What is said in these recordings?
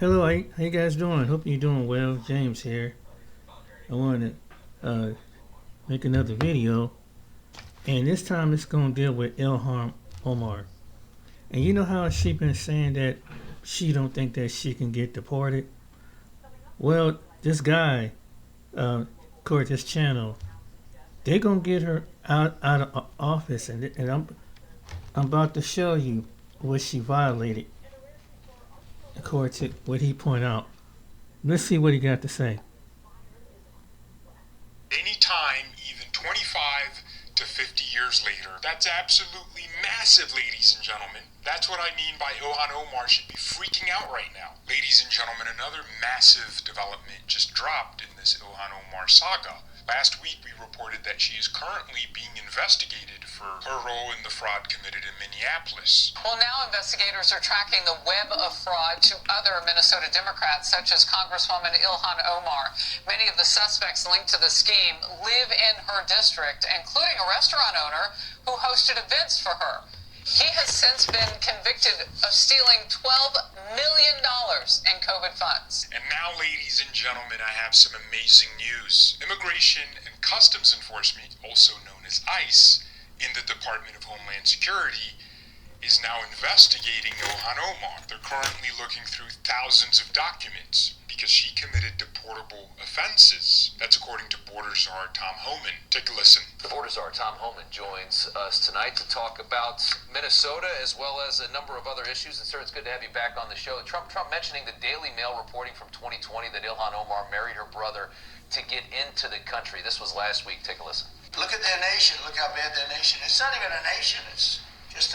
Hello, how you guys doing? Hope you're doing well. James here. I wanted to make another video, and this time it's gonna deal with Ilhan Omar. And you know how she been saying that she don't think that she can get deported. Well, this guy, of course, this channel, they gonna get her out of office, and I'm about to show you what she violated, according to what he point out. Let's see what he got to say. Any time, even 25 to 50 years later. That's absolutely massive, ladies and gentlemen. That's what I mean by Ilhan Omar should be freaking out right now. Ladies and gentlemen, another massive development just dropped in this Ilhan Omar saga. Last week we reported that she is currently being investigated for her role in the fraud committed in Minneapolis. Well, now investigators are tracking the web of fraud to other Minnesota Democrats, such as Congresswoman Ilhan Omar. Many of the suspects linked to the scheme live in her district, including a restaurant owner who hosted events for her. He has since been convicted of stealing $12 million in COVID funds. And now, ladies and gentlemen, I have some amazing news. Immigration and Customs Enforcement, also known as ICE, in the Department of Homeland Security, is now investigating Ilhan Omar. They're currently looking through thousands of documents because she committed deportable offenses. That's according to border czar Tom Homan. Take a listen. The border czar Tom Homan joins us tonight to talk about Minnesota as well as a number of other issues. And sir, it's good to have you back on the show. Trump mentioning the Daily Mail reporting from 2020 that Ilhan Omar married her brother to get into the country. This was last week. Take a listen. Look at their nation. Look how bad their nation is. It's not even a nation. It's just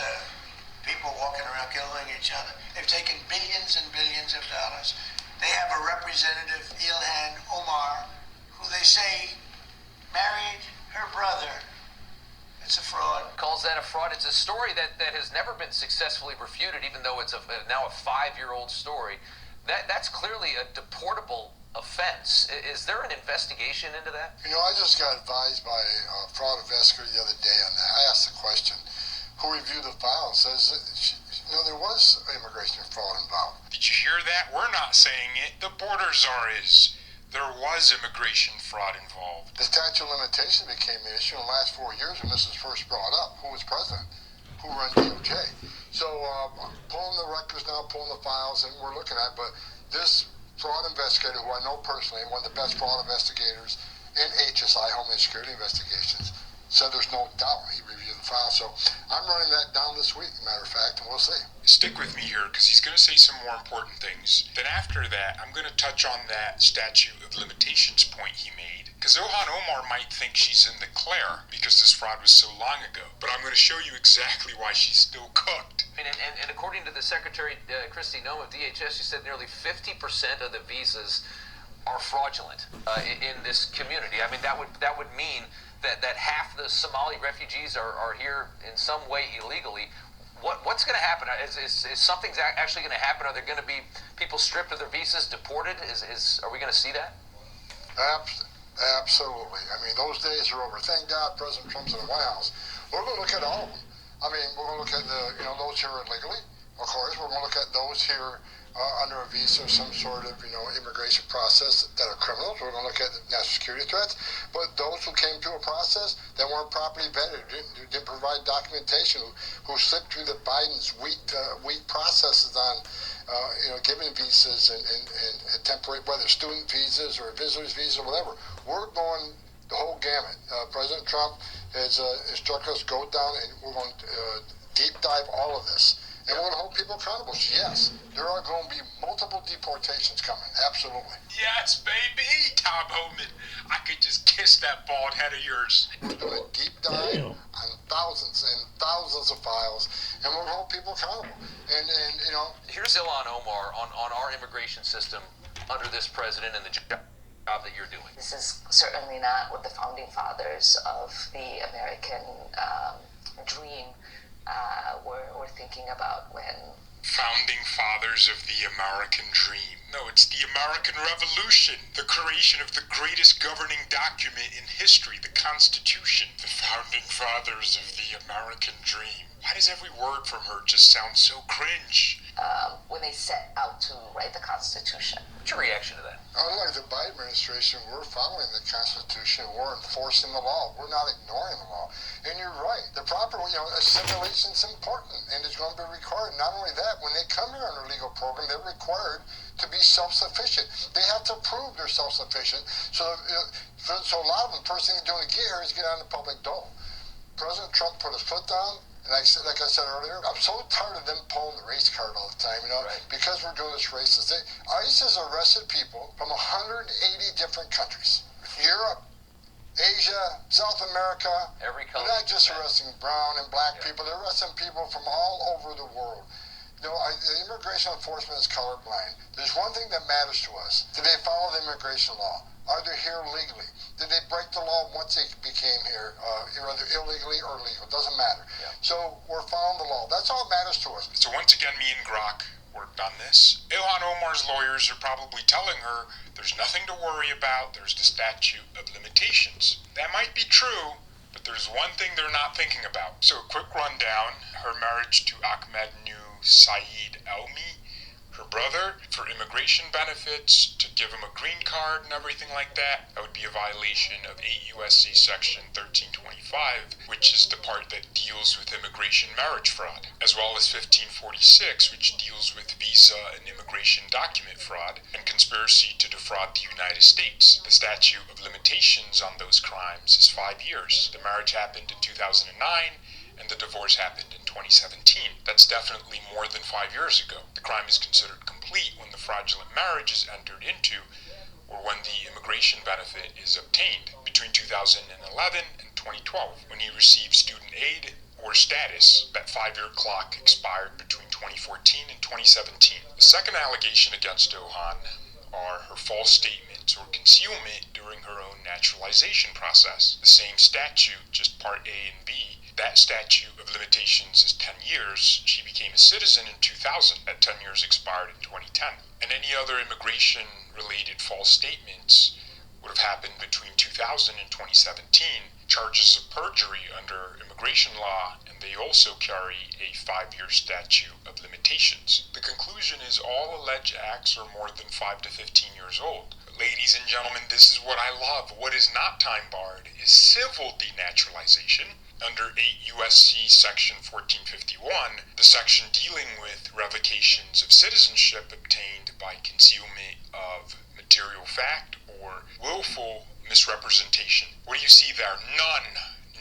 people walking around killing each other. They've taken billions and billions of dollars. They have a representative, Ilhan Omar, who they say married her brother. It's a fraud. Calls that a fraud. It's a story that has never been successfully refuted, even though it's now a 5-year-old story. That's clearly a deportable offense. Is there an investigation into that? You know, I just got advised by a fraud investigator the other day on that. I asked the question, who reviewed the file, says that, there was immigration fraud involved. Did you hear that? We're not saying it. The border czar is. There was immigration fraud involved. The statute of limitations became an issue in the last 4 years when this was first brought up. Who was president? Who ran DOJ? So pulling the records now, pulling the files, and we're looking at, but this fraud investigator, who I know personally, one of the best fraud investigators in HSI, Homeland Security Investigations, said there's no doubt he reviewed the file. So I'm running that down this week, matter of fact, and we'll see. Stick with me here because he's going to say some more important things. Then after that, I'm going to touch on that statute of limitations point he made. Because Ilhan Omar might think she's in the clear because this fraud was so long ago. But I'm going to show you exactly why she's still cooked. And according to the Secretary, Kristi Noem of DHS, she said nearly 50% of the visas are fraudulent in this community. I mean, that would mean that half the Somali refugees are here in some way illegally. What's going to happen? Is something actually going to happen? Are there going to be people stripped of their visas, deported? Are we going to see that? Absolutely. I mean, those days are over. Thank God President Trump's in the White House. We're going to look at all of them. I mean, we're going to look at those here illegally, of course. We're going to look at those here under a visa or some sort of, immigration process that are criminals. We're going to look at the national security threats. But those who came through a process that weren't properly vetted, who didn't provide documentation, who slipped through the Biden's weak processes on, giving visas and temporary, whether student visas or visitors visas or whatever. We're going the whole gamut. President Trump has instructed us to go down and we're going to deep dive all of this. And we're going to hold people accountable. Yes, there are going to be multiple deportations coming. Absolutely. Yes, baby, Tom Homan. I could just kiss that bald head of yours. We're doing a deep dive on thousands and thousands of files, and we're going to hold people accountable. And Here's Ilhan Omar on our immigration system under this president and the job that you're doing. This is certainly not what the founding fathers of the American dream were thinking about when... Founding fathers of the American dream. No, it's the American Revolution. The creation of the greatest governing document in history, the Constitution. The founding fathers of the American dream. Why does every word from her just sound so cringe? When they set out to write the Constitution. What's your reaction to that? Unlike the Biden administration, we're following the Constitution. We're enforcing the law. We're not ignoring the law. And you're right. The proper, assimilation is important, and it's going to be required. Not only that, when they come here on a legal program, they're required to be self-sufficient. They have to prove they're self-sufficient. So a lot of them, first thing they're doing to get here is get on the public dole. President Trump put his foot down. And like I said earlier, I'm so tired of them pulling the race card all the time, Right. because we're doing this racist. ICE has arrested people from 180 different countries. Europe, Asia, South America. Every color. They're not just Yeah. arresting brown and black Yeah. people, they're arresting people from all over the world. The immigration enforcement is colorblind. There's one thing that matters to us. Did they follow the immigration law? Are they here legally? Did they break the law once they became here, either illegally or legal? Doesn't matter. Yeah. So we're following the law. That's all that matters to us. So once again, me and Grok worked on this. Ilhan Omar's lawyers are probably telling her there's nothing to worry about. There's the statute of limitations. That might be true, but there's one thing they're not thinking about. So a quick rundown. Her marriage to Ahmed Saeed Elmi, her brother, for immigration benefits, to give him a green card and everything like that. That would be a violation of 8 U.S.C. Section 1325, which is the part that deals with immigration marriage fraud, as well as 1546, which deals with visa and immigration document fraud, and conspiracy to defraud the United States. The statute of limitations on those crimes is 5 years. The marriage happened in 2009, and the divorce happened in 2017. That's definitely more than 5 years ago. The crime is considered complete when the fraudulent marriage is entered into, or when the immigration benefit is obtained between 2011 and 2012, when he received student aid or status. That 5-year clock expired between 2014 and 2017. The second allegation against Ilhan are her false statements or concealment during her own naturalization process. The same statute, just Part A and B. That statute of limitations is 10 years. She became a citizen in 2000. That 10 years expired in 2010. And any other immigration-related false statements would have happened between 2000 and 2017. Charges of perjury under immigration law, and they also carry a 5-year statute of limitations. The conclusion is all alleged acts are more than 5 to 15 years old. Ladies and gentlemen, this is what I love. What is not time-barred is civil denaturalization. Under 8 U.S.C. Section 1451, the section dealing with revocations of citizenship obtained by concealment of material fact or willful misrepresentation. What do you see there? None.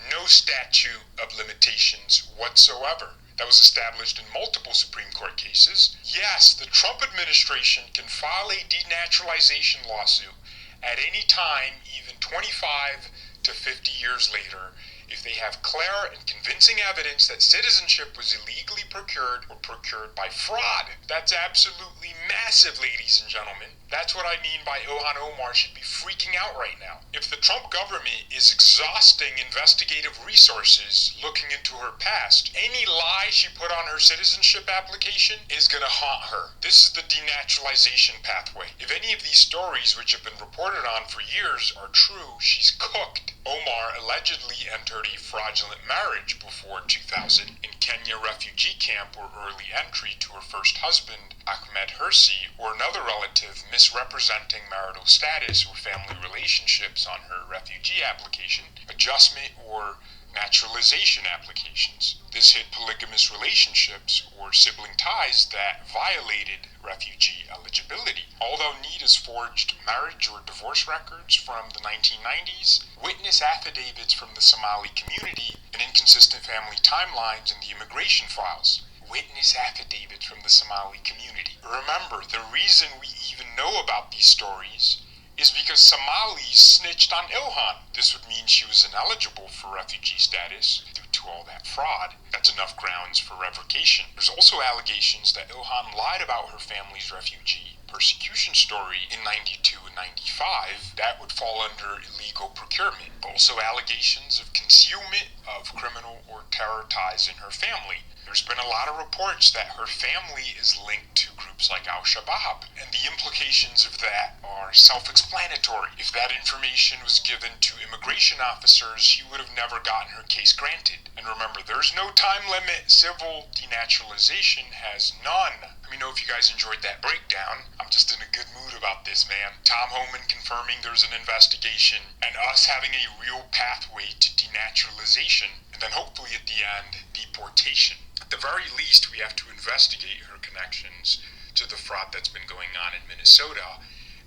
No statute of limitations whatsoever. That was established in multiple Supreme Court cases. Yes, the Trump administration can file a denaturalization lawsuit at any time, even 25 to 50 years later, if they have clear and convincing evidence that citizenship was illegally procured or procured by fraud. That's absolutely massive, ladies and gentlemen. That's what I mean by Ilhan Omar should be freaking out right now. If the Trump government is exhausting investigative resources looking into her past, any lie she put on her citizenship application is going to haunt her. This is the denaturalization pathway. If any of these stories, which have been reported on for years, are true, she's cooked. Omar allegedly entered a fraudulent marriage before 2000 in Kenya refugee camp or early entry to her first husband, Ahmed Hersi, or another relative misrepresenting marital status or family relationships on her refugee application, adjustment, or naturalization applications. This hit polygamous relationships or sibling ties that violated refugee eligibility. Although Nita's forged marriage or divorce records from the 1990s, witness affidavits from the Somali community, and inconsistent family timelines in the immigration files. Witness affidavits from the Somali community. Remember, the reason we even know about these stories is because Somalis snitched on Ilhan. This would mean she was ineligible for refugee status due to all that fraud. That's enough grounds for revocation. There's also allegations that Ilhan lied about her family's refugee persecution story in 92 and 95. That would fall under illegal procurement. Also allegations of concealment of criminal or terror ties in her family. There's been a lot of reports that her family is linked to groups like Al al-Shabaab. And the implications of that are self-explanatory. If that information was given to immigration officers, she would have never gotten her case granted. And remember, there's no time limit. Civil denaturalization has none. Let me know if you guys enjoyed that breakdown. I'm just in a good mood about this, man. Tom Homan confirming there's an investigation, and us having a real pathway to denaturalization, and then hopefully at the end, deportation. At the very least, we have to investigate her connections to the fraud that's been going on in Minnesota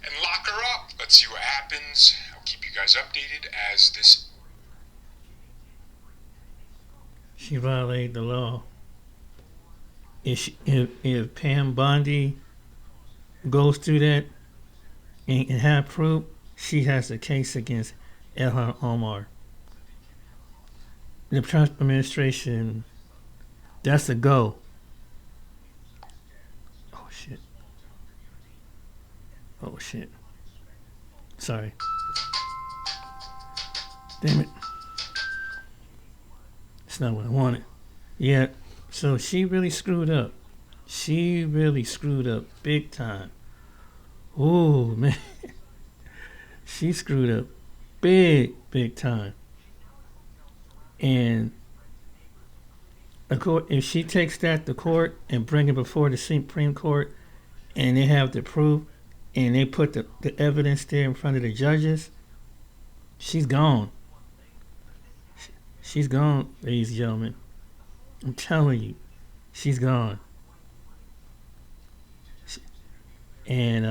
and lock her up. Let's see what happens. I'll keep you guys updated as this. She violated the law. If Pam Bondi goes through that and have proof, she has a case against Ilhan Omar. The Trump administration, that's a go. Oh shit. Sorry. Damn it. It's not what I wanted. Yeah, so she really screwed up. She really screwed up big time. Ooh, man. She screwed up big time. And if she takes that to court and bring it before the Supreme Court and they have the proof and they put the evidence there in front of the judges, she's gone. She's gone, ladies and gentlemen. I'm telling you, she's gone. And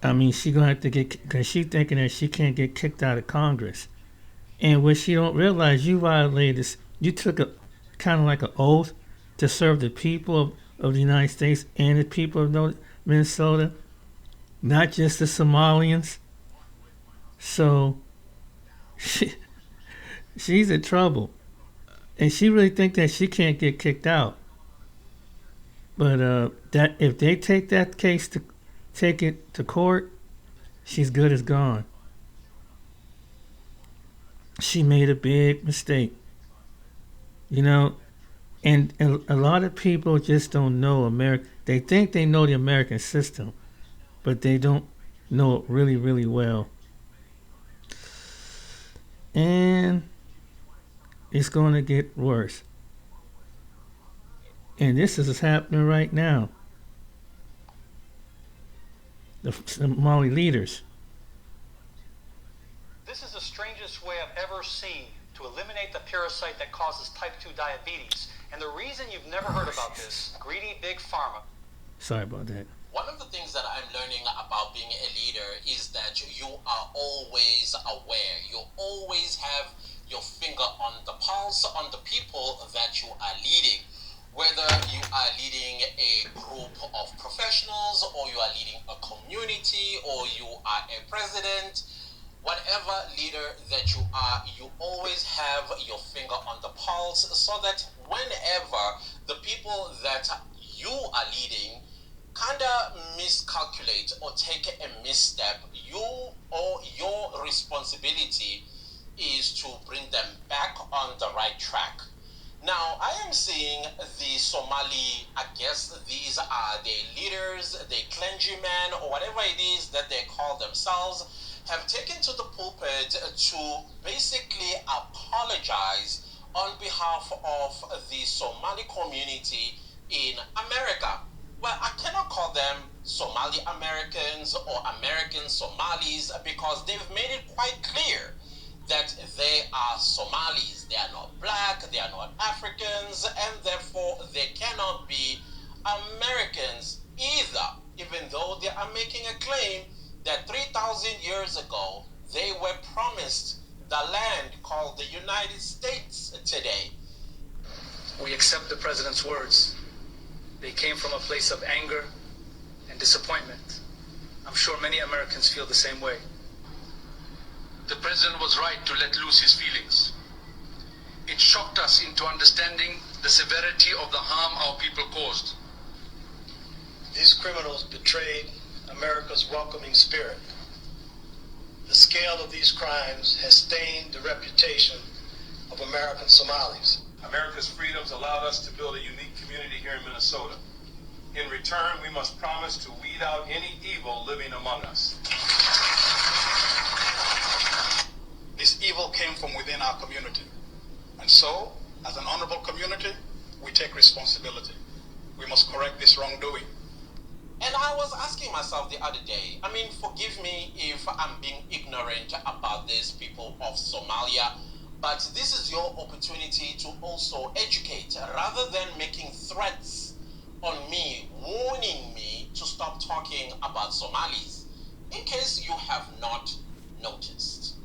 I mean, she's gonna have to get, because she's thinking that she can't get kicked out of Congress. And what she don't realize, you violated this. You took a kind of like an oath to serve the people of the United States and the people of Minnesota, not just the Somalians. So she's in trouble, and she really think that she can't get kicked out. But that if they take that case to take it to court, she's good as gone. She made a big mistake, you know, and a lot of people just don't know America. They think they know the American system, but they don't know it really, really well. And it's going to get worse. And this is happening right now. The Somali leaders. This is the strangest way I've ever seen to eliminate the parasite that causes type 2 diabetes. And the reason you've never heard about this, greedy big pharma. Sorry about that. One of the things that I'm learning about being a leader is that you are always aware. You always have your finger on the pulse on the people that you are leading. Whether you are leading a group of professionals, or you are leading a community, or you are a president, whatever leader that you are, you always have your finger on the pulse, so that whenever the people that you are leading kind of miscalculate or take a misstep, you or your responsibility is to bring them back on the right track. Now, I am seeing the Somali, I guess these are the leaders, the clergymen, or whatever it is that they call themselves, have taken to the pulpit to basically apologize on behalf of the Somali community in America. Well, I cannot call them Somali Americans or American Somalis, because they've made it quite clear that they are Somalis. They are not black, they are not Africans, and therefore they cannot be Americans either, even though they are making a claim that 3,000 years ago they were promised the land called the United States today. We accept the president's words. They came from a place of anger and disappointment. I'm sure many Americans feel the same way. The president was right to let loose his feelings. It shocked us into understanding the severity of the harm our people caused. These criminals betrayed America's welcoming spirit. The scale of these crimes has stained the reputation of American Somalis. America's freedoms allowed us to build a unique community here in Minnesota. must promise to weed out any evil living among us. This evil came from within our community. And so, as an honorable community, we take responsibility. We must correct this wrongdoing. And I was asking myself the other day, I mean, forgive me if I'm being ignorant about these people of Somalia, but this is your opportunity to also educate rather than making threats on me, warning me to stop talking about Somalis. In case you have not noticed,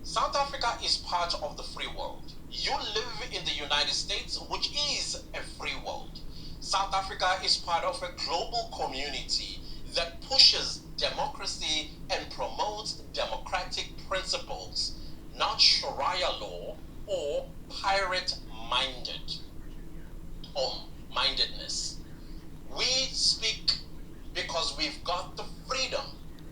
South Africa is part of the free world. You live in the United States, which is a free world. South Africa is part of a global community that pushes democracy and promotes democratic principles, not Sharia law or pirate-minded or mindedness. We speak because we've got the freedom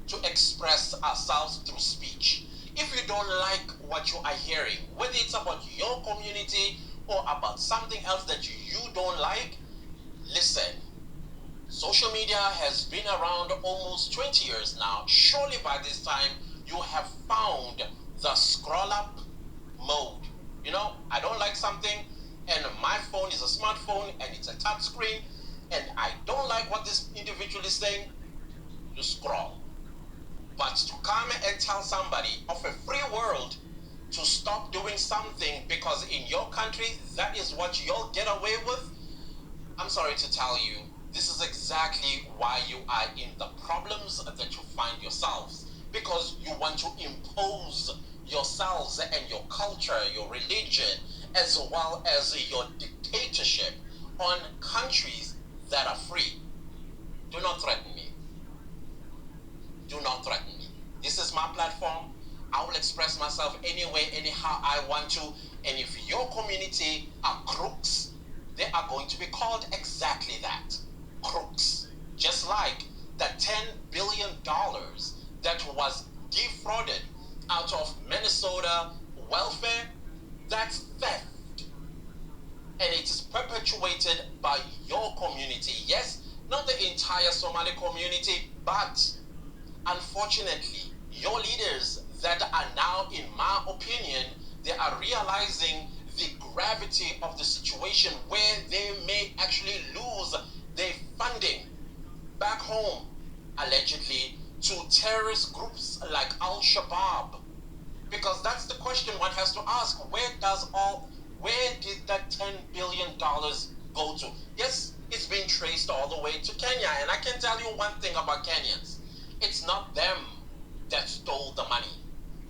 to express ourselves through speech. If you don't like what you are hearing, whether it's about your community or about something else that you don't like, listen. Social media has been around almost 20 years now. Surely by this time you have found the scroll up mode. You know, I don't like something and my phone is a smartphone and it's a touch screen and I don't like what this individual is saying, you scroll. But to come and tell somebody of a free world to stop doing something because in your country that is what you'll get away with, I'm sorry to tell you, this is exactly why you are in the problems that you find yourselves. Because you want to impose yourselves and your culture, your religion, as well as your dictatorship on countries that are free. Do not threaten me. Do not threaten me. This is my platform. I will express myself any way, anyhow I want to. And if your community are crooks, they are going to be called exactly that, crooks. Just like the $10 billion that was defrauded out of Minnesota welfare, that's theft. And it is perpetuated by your community. Yes, not the entire Somali community, but unfortunately, your leaders that are now, in my opinion, they are realizing the gravity of the situation where they may actually lose their funding back home, allegedly, to terrorist groups like Al-Shabaab. Because that's the question one has to ask. Where did that $10 billion go to? Yes, it's been traced all the way to Kenya. And I can tell you one thing about Kenyans. It's not them that stole the money.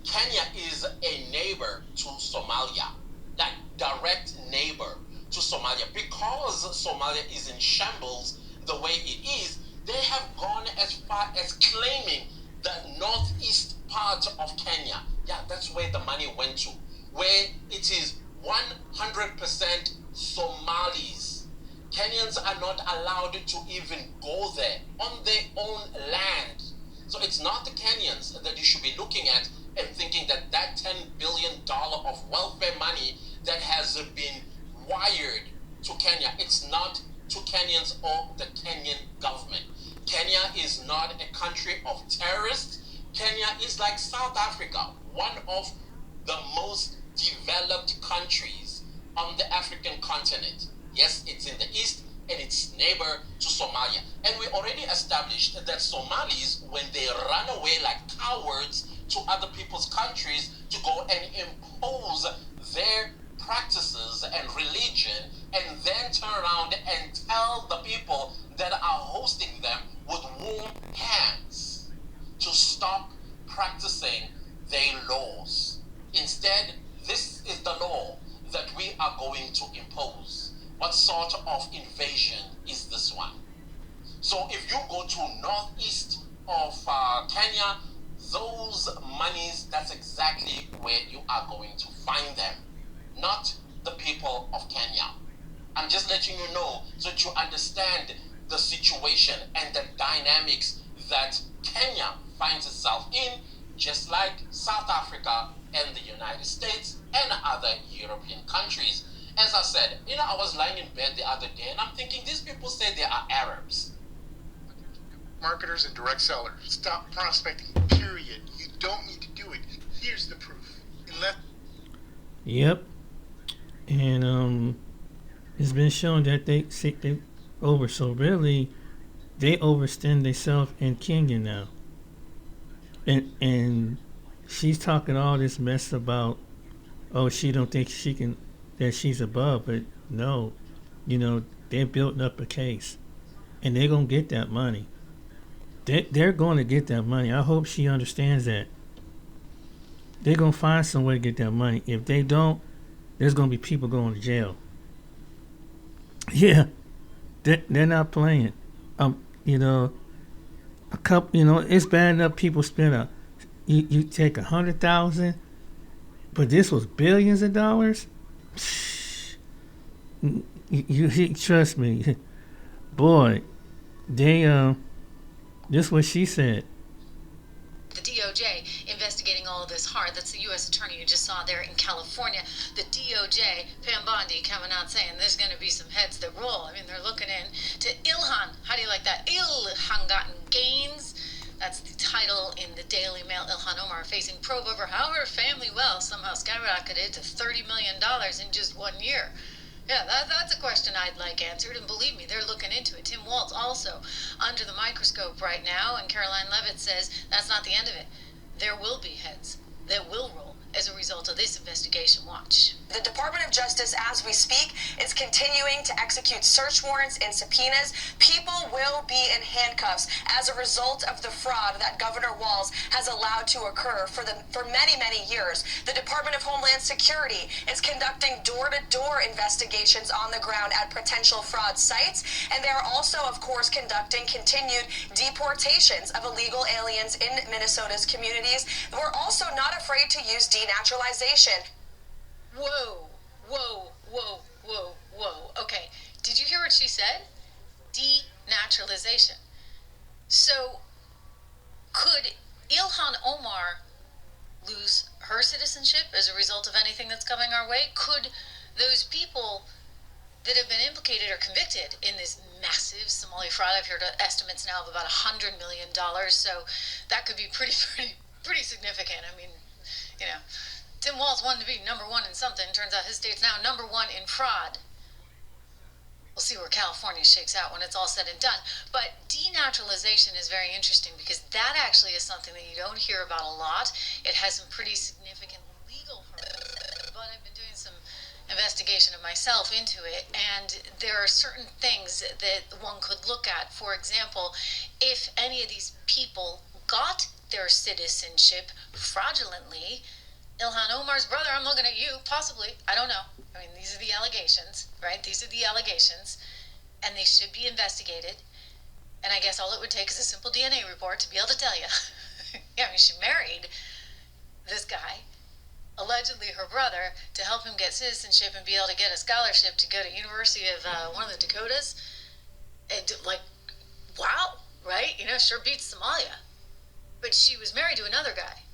Kenya is a neighbor to Somalia. That direct neighbor to Somalia. Because Somalia is in shambles the way it is, they have gone as far as claiming the northeast part of Kenya. Yeah, that's where the money went to. Where it is 100% Somalis. Kenyans are not allowed to even go there on their own land. So it's not the Kenyans that you should be looking at and thinking that that $10 billion of welfare money that has been wired to Kenya, it's not to Kenyans or the Kenyan government. Kenya is not a country of terrorists. Kenya is like South Africa, one of the most developed countries on the African continent. Yes, it's in the east and it's neighbor to Somalia. And we already established that Somalis, when they run away like cowards to other people's countries to go and impose their practices and religion and then turn around and tell the people that are hosting them with warm hands to stop practicing their laws. Instead, this is the law that we are going to impose. What sort of invasion is this one? So if you go to northeast of Kenya, those monies, that's exactly where you are going to find them, not the people of Kenya. I'm just letting you know so that you understand the situation and the dynamics that Kenya finds itself in, just like South Africa and the United States and other European countries. As I said, I was lying in bed the other day and I'm thinking, these people say they are Arabs. marketers and direct sellers. Stop prospecting, period. You don't need to do it. Here's the proof. Yep. And it's been shown that they over. So really, they overextend themselves in Kenya now. And she's talking all this mess about, oh, she don't think that she's above, but no, they're building up a case, and they're gonna get that money. They're going to get that money. I hope she understands that. They're gonna find some way to get that money. If they don't, there's gonna be people going to jail. Yeah, they're not playing. A couple, it's bad enough people spend you take 100,000, but this was billions of dollars. You trust me, boy. This is what she said. The DOJ investigating all of this hard. That's the U.S. attorney you just saw there in California. The DOJ, Pam Bondi, coming out saying there's going to be some heads that roll. I mean, they're looking in to Ilhan. How do you like that? Ilhan gotten gains. That's the title in the Daily Mail. Ilhan Omar facing probe over how her family wealth somehow skyrocketed to $30 million in just 1 year. Yeah, that's a question I'd like answered, and believe me, they're looking into it. Tim Walz also under the microscope right now, and Caroline Levitt says that's not the end of it. There will be heads that will roll as a result of this investigation. Watch. The Department of Justice, as we speak, is continuing to execute search warrants and subpoenas. People will be in handcuffs as a result of the fraud that Governor Walz has allowed to occur for many, many years. The Department of Homeland Security is conducting door-to-door investigations on the ground at potential fraud sites, and they are also, of course, conducting continued deportations of illegal aliens in Minnesota's communities. We're also not afraid to use denaturalization. Whoa, whoa, whoa, whoa, whoa. Okay, did you hear what she said? Denaturalization. So, could Ilhan Omar lose her citizenship as a result of anything that's coming our way? Could those people that have been implicated or convicted in this massive Somali fraud, I've heard estimates now of about $100 million, so that could be pretty significant. I mean, Tim Walz wanted to be number one in something. Turns out his state's now number one in fraud. We'll see where California shakes out when it's all said and done. But denaturalization is very interesting because that actually is something that you don't hear about a lot. It has some pretty significant legal hurdles. But I've been doing some investigation of myself into it, and there are certain things that one could look at. For example, if any of these people got their citizenship fraudulently, Ilhan Omar's brother, I'm looking at you, possibly, I don't know. I mean, these are the allegations, right? These are the allegations, and they should be investigated. And I guess all it would take is a simple DNA report to be able to tell you. Yeah, I mean, she married this guy, allegedly her brother, to help him get citizenship and be able to get a scholarship to go to University of one of the Dakotas. And wow, right? Sure beats Somalia. But she was married to another guy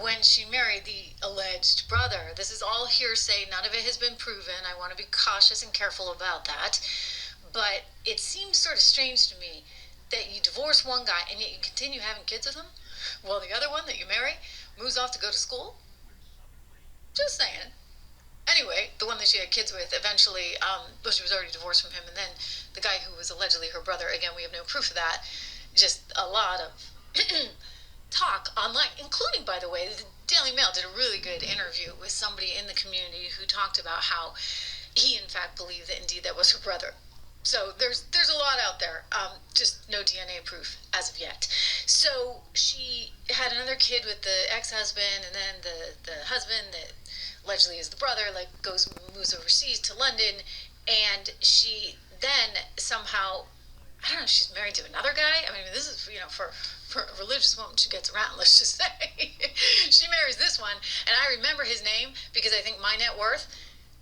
when she married the alleged brother. This is all hearsay. None of it has been proven. I want to be cautious and careful about that. But it seems sort of strange to me that you divorce one guy and yet you continue having kids with him, while the other one that you marry moves off to go to school. Just saying. Anyway, the one that she had kids with eventually, she was already divorced from him, and then the guy who was allegedly her brother, again, we have no proof of that, just a lot of talk online, including, by the way, the Daily Mail did a really good interview with somebody in the community who talked about how he, in fact, believed that indeed that was her brother. So there's a lot out there, just no DNA proof as of yet. So she had another kid with the ex-husband, and then the husband that allegedly is the brother, moves overseas to London, and she then somehow, I don't know, she's married to another guy. I mean, this is, for a religious woman, she gets around, let's just say. She marries this one, and I remember his name because I think My Net Worth.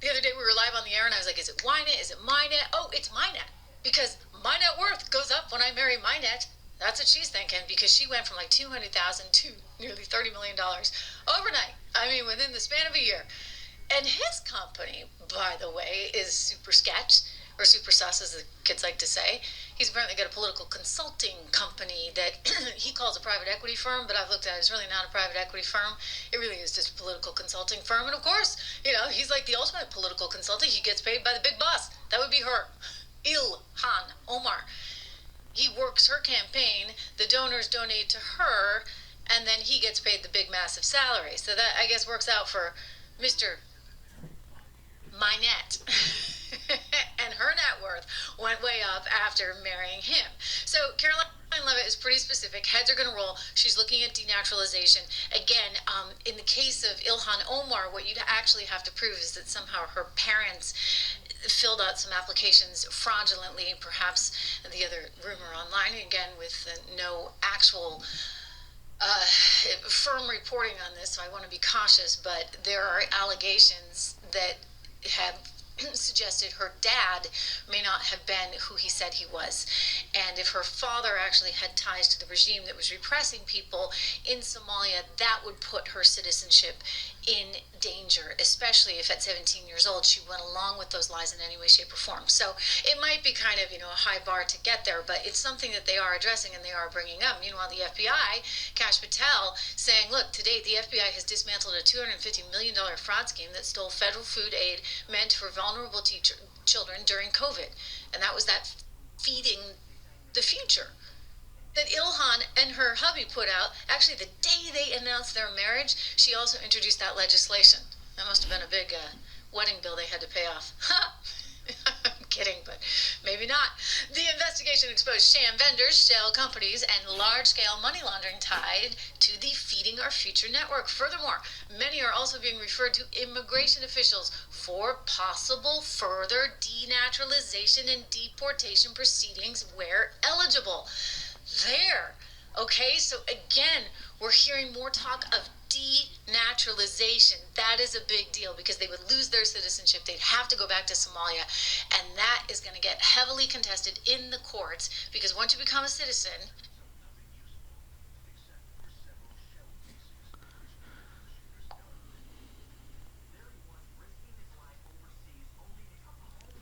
The other day we were live on the air, and I was like, is it Ynet? Is it MyNet? Oh, it's MyNet. Because My Net Worth goes up when I marry MyNet. That's what she's thinking, because she went from like $200,000 to nearly $30 million overnight. I mean, within the span of a year. And his company, by the way, is super sketch, or super sus, as the kids like to say. He's apparently got a political consulting company that he calls a private equity firm, but I've looked at it, it's really not a private equity firm. It really is just a political consulting firm. And of course, he's like the ultimate political consultant. He gets paid by the big boss. That would be her, Ilhan Omar. He works her campaign, the donors donate to her, and then he gets paid the big massive salary. So that, I guess, works out for Mr. Minette. And her net worth went way up after marrying him. So Caroline Leavitt is pretty specific. Heads are going to roll. She's looking at denaturalization. Again, in the case of Ilhan Omar, what you'd actually have to prove is that somehow her parents filled out some applications fraudulently, perhaps the other rumor online, again, with no actual firm reporting on this, so I want to be cautious, but there are allegations that have suggested her dad may not have been who he said he was. And if her father actually had ties to the regime that was repressing people in Somalia, that would put her citizenship in danger, especially if at 17 years old she went along with those lies in any way, shape, or form. So it might be kind of, a high bar to get there, but it's something that they are addressing and they are bringing up. Meanwhile, the FBI, Kash Patel, saying, look, to date, the FBI has dismantled a $250 million fraud scheme that stole federal food aid meant for vulnerable children during COVID. And that was that feeding the future that Ilhan and her hubby put out. Actually, the day they announced their marriage, she also introduced that legislation. That must have been a big wedding bill they had to pay off. I'm kidding, but maybe not. The investigation exposed sham vendors, shell companies, and large-scale money laundering tied to the Feeding Our Future network. Furthermore, many are also being referred to immigration officials for possible further denaturalization and deportation proceedings where eligible. Okay, so again, we're hearing more talk of denaturalization. That is a big deal because they would lose their citizenship. They'd have to go back to Somalia, and that is going to get heavily contested in the courts because once you become a citizen,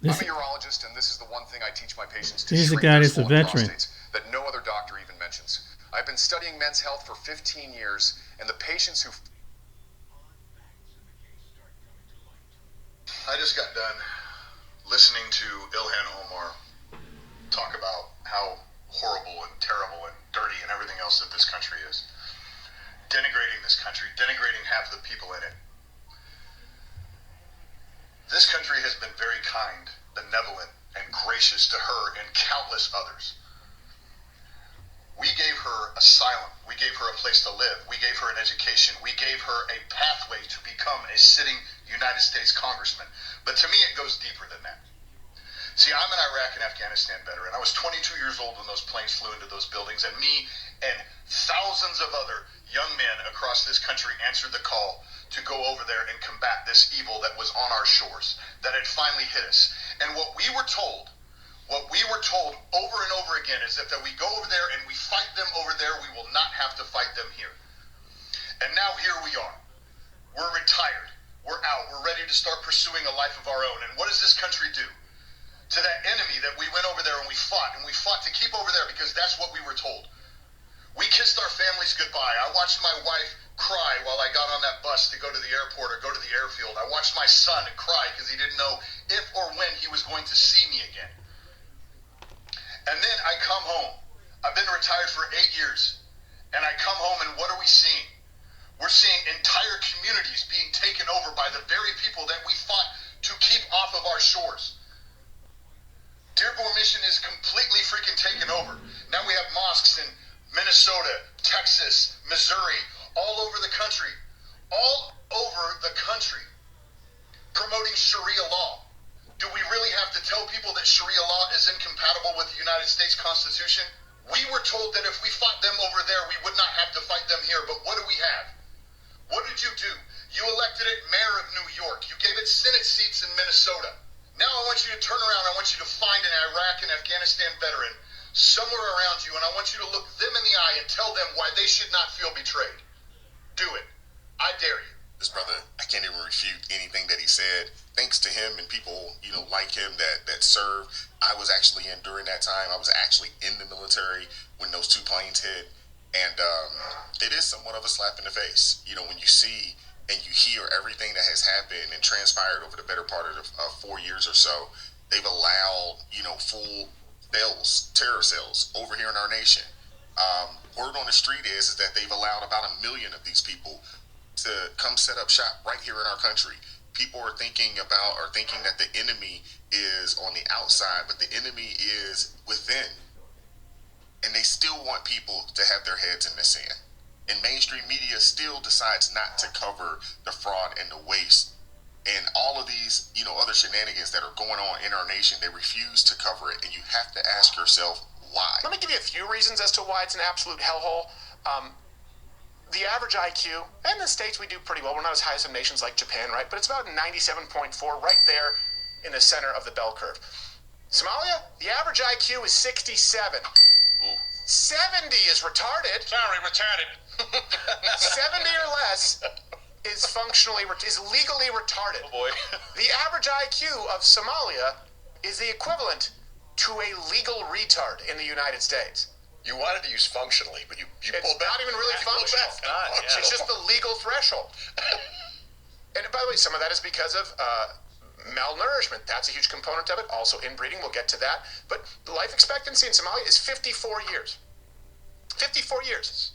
I'm a urologist, and this is the one thing I teach my patients to Here's the shrink guy their that's a swollen veteran. prostates that no other doctor even mentions. I've been studying men's health for 15 years, and the patients who... I just got done listening to Ilhan Omar talk about how horrible and terrible and dirty and everything else that this country is. Denigrating this country, denigrating half the people in it. This country has been very kind, benevolent, and gracious to her and countless others. We gave her asylum. We gave her a place to live. We gave her an education. We gave her a pathway to become a sitting United States congressman. But to me, it goes deeper than that. See, I'm an Iraq and Afghanistan veteran. I was 22 years old when those planes flew into those buildings, and me and thousands of other young men across this country answered the call to go over there and combat this evil that was on our shores, that had finally hit us. And what we were told over and over again is that we go over there and we fight them over there, we will not have to fight them here. And now here we are. We're retired. We're out. We're ready to start pursuing a life of our own. And what does this country do? To that enemy that we went over there and we fought to keep over there because that's what we were told. We kissed our families goodbye. I watched my wife cry while I got on that bus to go to the airport or go to the airfield. I watched my son cry because he didn't know if or when he was going to see me again. And then I come home. I've been retired for 8 years. And I come home and what are we seeing? We're seeing entire communities being taken over by the very people that we fought to keep off of our shores. Dearborn Mission is completely freaking taken over. Now we have mosques in Minnesota, Texas, Missouri, all over the country, promoting Sharia law. Do we really have to tell people that Sharia law is incompatible with the United States Constitution? We were told that if we fought them over there, we would not have to fight them here, but what do we have? What did you do? You elected it mayor of New York. You gave it Senate seats in Minnesota. Now I want you to turn around. I want you to find an Iraq and Afghanistan veteran somewhere around you, and I want you to look them in the eye and tell them why they should not feel betrayed. Do it. I dare you. this brother, I can't even refute anything that he said. Thanks to him and people, like him that served. I was actually in during that time. I was actually in the military when those two planes hit. And it is somewhat of a slap in the face, when you see and you hear everything that has happened and transpired over the better part of 4 years or so. They've allowed, full cells, terror cells over here in our nation. Word on the street is that they've allowed about 1 million of these people to come set up shop right here in our country. People are thinking that the enemy is on the outside, but the enemy is within. And they still want people to have their heads in the sand. And mainstream media still decides not to cover the fraud and the waste and all of these, other shenanigans that are going on in our nation. They refuse to cover it, and you have to ask yourself why. Let me give you a few reasons as to why it's an absolute hellhole. The average IQ, and in the States we do pretty well. We're not as high as some nations like Japan, right? But it's about 97.4, right there in the center of the bell curve. Somalia, the average IQ is 67. Ooh. 70 is retarded. Sorry, retarded. 70 or less is legally retarded. Oh boy. The average IQ of Somalia is the equivalent to a legal retard in the United States. You wanted to use functionally, but you it's pulled back. Not even really functional. It's just the legal threshold. And by the way, some of that is because of malnourishment. That's a huge component of it. Also inbreeding, we'll get to that. But the life expectancy in Somalia is 54 years. 54 years.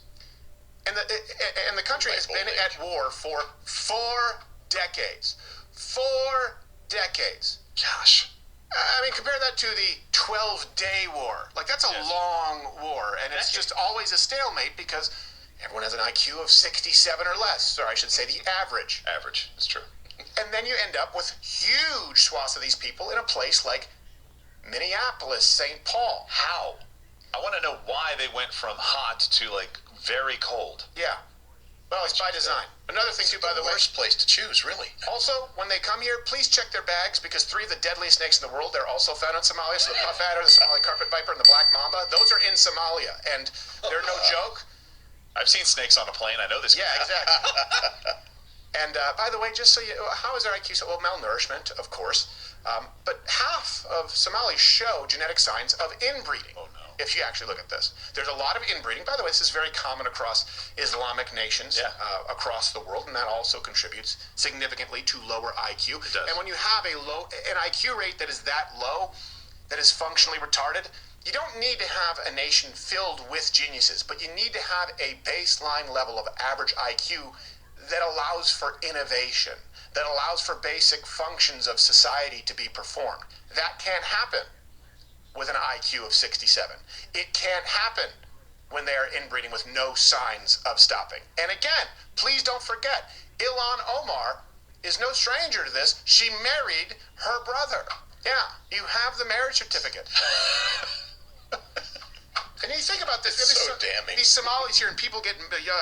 And the country has been at war for 4 decades. 4 decades. Gosh. I mean, compare that to the 12-day war. Like, that's a long war, and it's just always a stalemate because everyone has an IQ of 67 or less, or I should say the average. Average, it's true. And then you end up with huge swaths of these people in a place like Minneapolis, St. Paul. How? I want to know why they went from hot to, very cold. Yeah. Well, it's by design. Another thing, too, by the way. Worst place to choose, really. Also, when they come here, please check their bags because 3 of the deadliest snakes in the world, they're also found in Somalia. So the puff adder, the Somali carpet viper, and the black mamba, those are in Somalia. And they're no joke. I've seen snakes on a plane. I know this. Yeah, exactly. And by the way, just so you, how is their IQ so? Well, malnourishment, of course. But half of Somalis show genetic signs of inbreeding. Oh, no. If you actually look at this. There's a lot of inbreeding. By the way, this is very common across Islamic nations across the world, and that also contributes significantly to lower IQ. It does. And when you have an IQ rate that is that low, that is functionally retarded, you don't need to have a nation filled with geniuses, but you need to have a baseline level of average IQ that allows for innovation, that allows for basic functions of society to be performed. That can't happen with an IQ of 67. It can't happen when they are inbreeding with no signs of stopping. And again, please don't forget, Ilhan Omar is no stranger to this. She married her brother. Yeah, you have the marriage certificate. And you think about this. It's so damning. These Somalis here, and people get,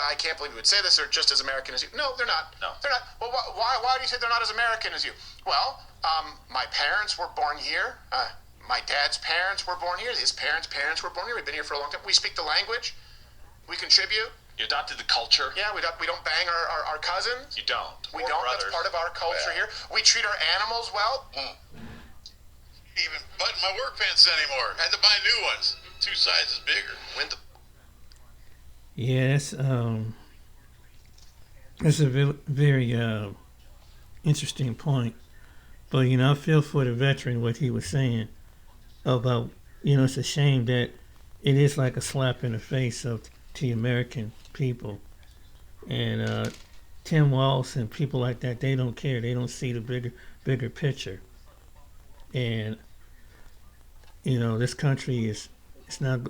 I can't believe you would say this, they're just as American as you. No, they're not. No. They're not. Well, why do you say they're not as American as you? Well, my parents were born here. My dad's parents were born here. His parents' parents were born here. We've been here for a long time. We speak the language. We contribute. You adopted the culture. Yeah, we don't bang our cousins. You don't. We don't. Brothers. That's part of our culture here. We treat our animals well. Even button my work pants anymore. Had to buy new ones. 2 sizes bigger. Yes, that's a very interesting point. But, I feel for the veteran, what he was saying about, it's a shame that it is like a slap in the face to the American people. And Tim Walz and people like that, they don't care. They don't see the bigger picture. And, this country is, it's not,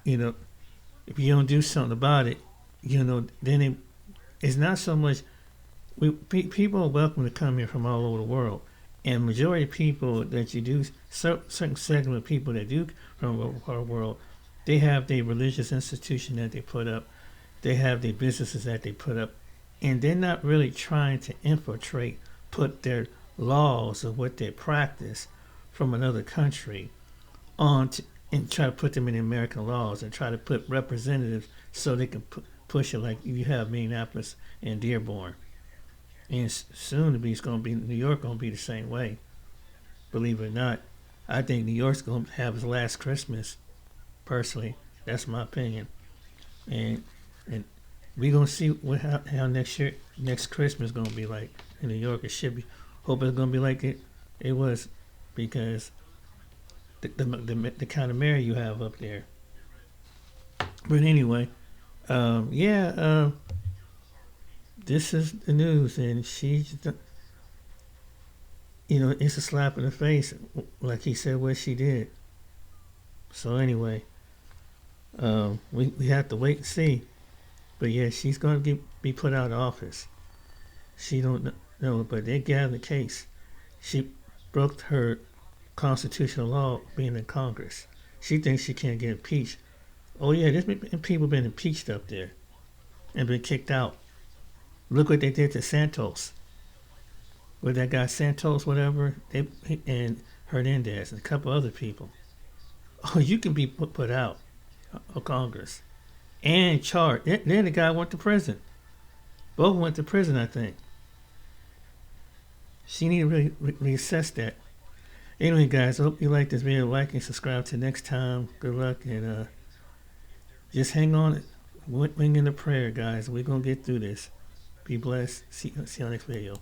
if you don't do something about it, then it's not so much, people are welcome to come here from all over the world. And majority of people that you do, certain segment of people that do from our world, they have their religious institution that they put up. They have their businesses that they put up. And they're not really trying to infiltrate, put their laws of what they practice from another country on and try to put them in American laws and try to put representatives so they can push it like you have Minneapolis and Dearborn. And soon to be, it's going to be New York going to be the same way. Believe it or not, I think New York's going to have its last Christmas. Personally, that's my opinion. And we gonna see how next Christmas gonna be like in New York. It should be. Hope it's gonna be like it was, because the kind of mayor you have up there. But anyway, this is the news, and it's a slap in the face, like he said what she did. So anyway, we have to wait and see. But yeah, she's going to be put out of office. She don't know, but they gather the case. She broke her constitutional law being in Congress. She thinks she can't get impeached. Oh yeah, there's been people been impeached up there and been kicked out. Look what they did to Santos. With that guy Santos, whatever, and Hernandez and a couple other people. Oh, you can be put out of Congress and charged. Then the guy went to prison. Both went to prison, I think. She need to really reassess that. Anyway, guys, I hope you like this video. Like and subscribe. Till next time. Good luck, and just hang on. Wing in the prayer, guys. We're gonna get through this. Be blessed. See you on the next video.